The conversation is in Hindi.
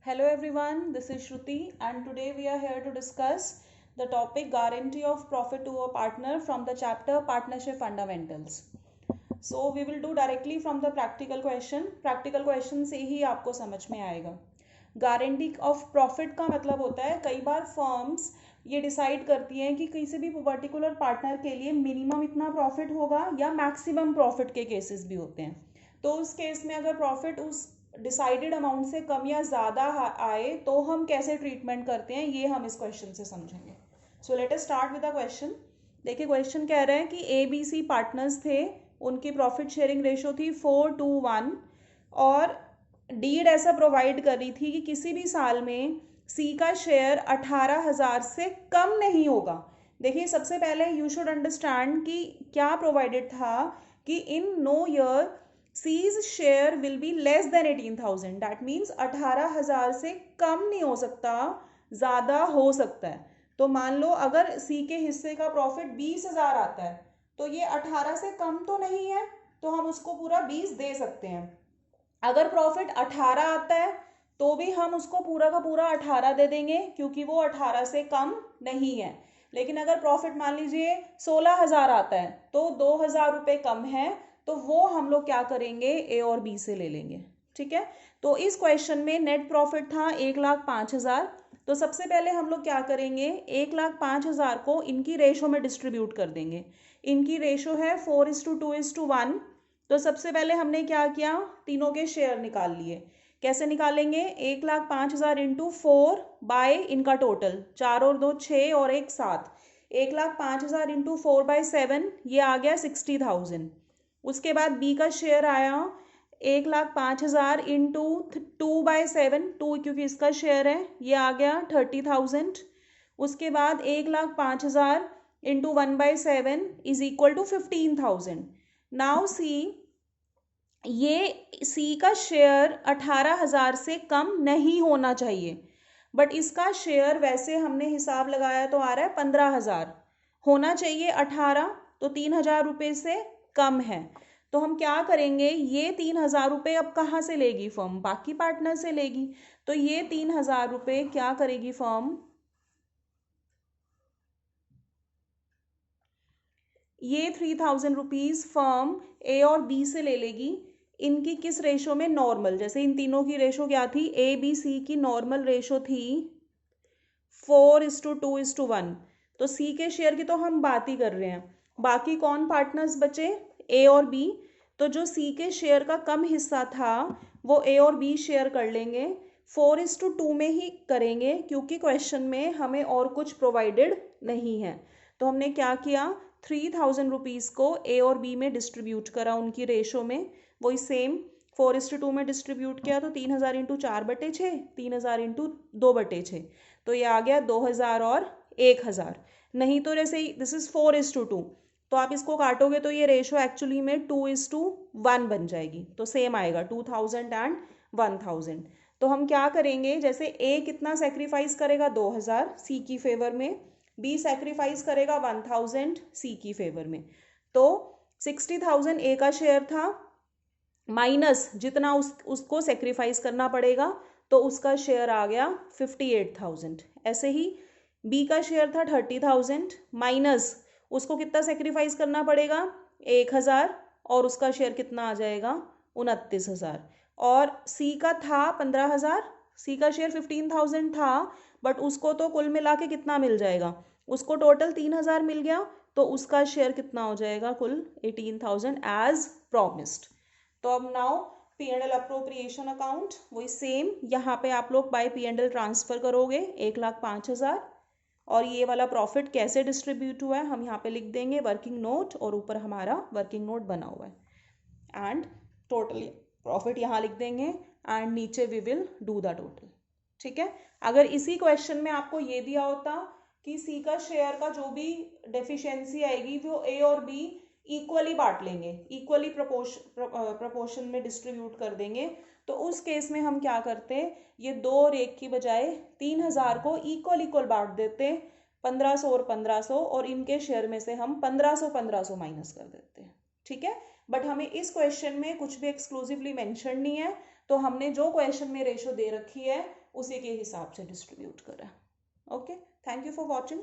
Hello everyone, this is Shruti and today we are here to discuss the topic guarantee of profit to a partner from the chapter partnership fundamentals. So we will do directly from the practical question. Practical question से ही आपको समझ में आएगा. गारंटी ऑफ प्रॉफिट का मतलब होता है कई बार फर्म्स ये डिसाइड करती हैं कि किसी भी पर्टिकुलर पार्टनर के लिए मिनिमम इतना प्रॉफिट होगा या मैक्सिमम प्रॉफिट के केसेस भी होते हैं. तो उस केस में अगर प्रॉफिट उस डिसाइडेड अमाउंट से कम या ज़्यादा आए तो हम कैसे ट्रीटमेंट करते हैं ये हम इस क्वेश्चन से समझेंगे. So let us start with the question. देखिए क्वेश्चन कह रहा है कि ABC पार्टनर्स थे, उनकी प्रॉफिट शेयरिंग रेशो थी 4:1 और डीड ऐसा प्रोवाइड कर रही थी कि किसी भी साल में सी का शेयर 18,000 से कम नहीं होगा. देखिए सबसे पहले यू शुड अंडरस्टैंड कि क्या प्रोवाइडेड था कि in no year C's share will be less than 18,000. That means 18,000 से कम नहीं हो सकता, ज़्यादा हो सकता है. तो मान लो अगर सी के हिस्से का प्रॉफिट 20,000 आता है तो ये 18 से कम तो नहीं है, तो हम उसको पूरा 20 दे सकते हैं. अगर प्रॉफिट 18 आता है तो भी हम उसको पूरा का पूरा 18 दे देंगे क्योंकि वो 18 से कम नहीं है. लेकिन अगर प्रॉफिट मान लीजिए 16,000 आता है तो 2,000 रुपये कम है, तो वो हम लोग क्या करेंगे, ए और बी से ले लेंगे. ठीक है. तो इस क्वेश्चन में नेट प्रॉफिट था 1,05,000. तो सबसे पहले हम लोग क्या करेंगे, 1,05,000 को इनकी रेशो में डिस्ट्रीब्यूट कर देंगे. इनकी रेशो है 4:2:1. तो सबसे पहले हमने क्या किया, तीनों के शेयर निकाल लिए. कैसे निकालेंगे, 1,05,000 इंटू 4 बाय इनका टोटल 4 और 2 6 और 1 7. 1,05,000 इंटू 4/7 ये आ गया 60,000. उसके बाद बी का शेयर आया 1,05,000 इंटू 2/7, 2 क्योंकि इसका शेयर है, ये आ गया 30,000. उसके बाद 1,05,000 into 1/7 is equal to 15,000. Now see, ये सी का शेयर 18,000 से कम नहीं होना चाहिए, बट इसका शेयर वैसे हमने हिसाब लगाया तो आ रहा है 15,000. होना चाहिए 18, तो 3,000 रुपये से कम है. तो हम क्या करेंगे, ये 3,000 रुपये अब कहाँ से लेगी फर्म, बाकी पार्टनर से लेगी. तो ये 3,000 रुपये क्या करेगी फर्म, ये 3,000 रुपीज़ फर्म ए और बी से ले लेगी. इनकी किस रेशो में, नॉर्मल. जैसे इन तीनों की रेशो क्या थी, ए बी सी की नॉर्मल रेशो थी 4:2:1. तो सी के शेयर की तो हम बात ही कर रहे हैं. बाकी कौन पार्टनर्स बचे, ए और बी. तो जो सी के शेयर का कम हिस्सा था वो ए और बी शेयर कर लेंगे. 4:2 में ही करेंगे क्योंकि क्वेश्चन में हमें और कुछ प्रोवाइडेड नहीं है. तो हमने क्या किया, 3,000 रुपीज़ को ए और बी में डिस्ट्रीब्यूट करा उनकी रेशो में. वही सेम 4:2 में डिस्ट्रीब्यूट किया तो 3,000 इंटू 4/6, 3,000 इंटू 2/6. तो ये आ गया 2,000 और 1,000. नहीं तो जैसे दिस इज 4:2, तो आप इसको काटोगे तो ये रेशो एक्चुअली में 2:1 बन जाएगी. तो सेम आएगा 2,000 एंड 1,000. तो हम क्या करेंगे, जैसे ए कितना सेक्रीफाइस करेगा 2,000 सी की फेवर में, बी सेक्रीफाइस करेगा 1,000 सी की फेवर में. तो 60,000 ए का शेयर था, माइनस जितना उसको सेक्रीफाइस करना पड़ेगा, तो उसका शेयर आ गया 58,000. ऐसे ही बी का शेयर था 30,000, माइनस उसको कितना सेक्रीफाइस करना पड़ेगा 1,000, और उसका शेयर कितना आ जाएगा 29,000. और सी का था 15,000, सी का शेयर 15,000 था, बट उसको तो कुल मिला के कितना मिल जाएगा, उसको टोटल 3,000 मिल गया, तो उसका शेयर कितना हो जाएगा कुल 18,000 एज प्रॉमिस्ड. तो अब नाउ P&L अप्रोप्रिएशन अकाउंट वही सेम, यहाँ पे आप लोग बाय P&L ट्रांसफर करोगे 1,05,000. और ये वाला प्रॉफिट कैसे डिस्ट्रीब्यूट हुआ है हम यहाँ पे लिख देंगे वर्किंग नोट, और ऊपर हमारा वर्किंग नोट बना हुआ है. एंड टोटल प्रॉफिट यहाँ लिख देंगे एंड नीचे we will do the total. ठीक है. अगर इसी क्वेश्चन में आपको ये दिया होता कि सी का शेयर का जो भी डेफिशिएंसी आएगी वो ए और बी इक्वली बांट लेंगे, इक्वली प्रपोर्शन में डिस्ट्रीब्यूट कर देंगे, तो उस केस में हम क्या करते, ये 2 और 1 की बजाय 3,000 को इक्वल बांट देते, 1,500 और 1,500, और इनके शेयर में से हम 1,500 माइनस कर देते हैं. ठीक है. बट हमें इस क्वेश्चन में कुछ भी एक्सक्लूसिवली मेंशन नहीं है, तो हमने जो क्वेश्चन में रेशो दे रखी है उसी के हिसाब से डिस्ट्रीब्यूट करा। Okay, thank you for watching.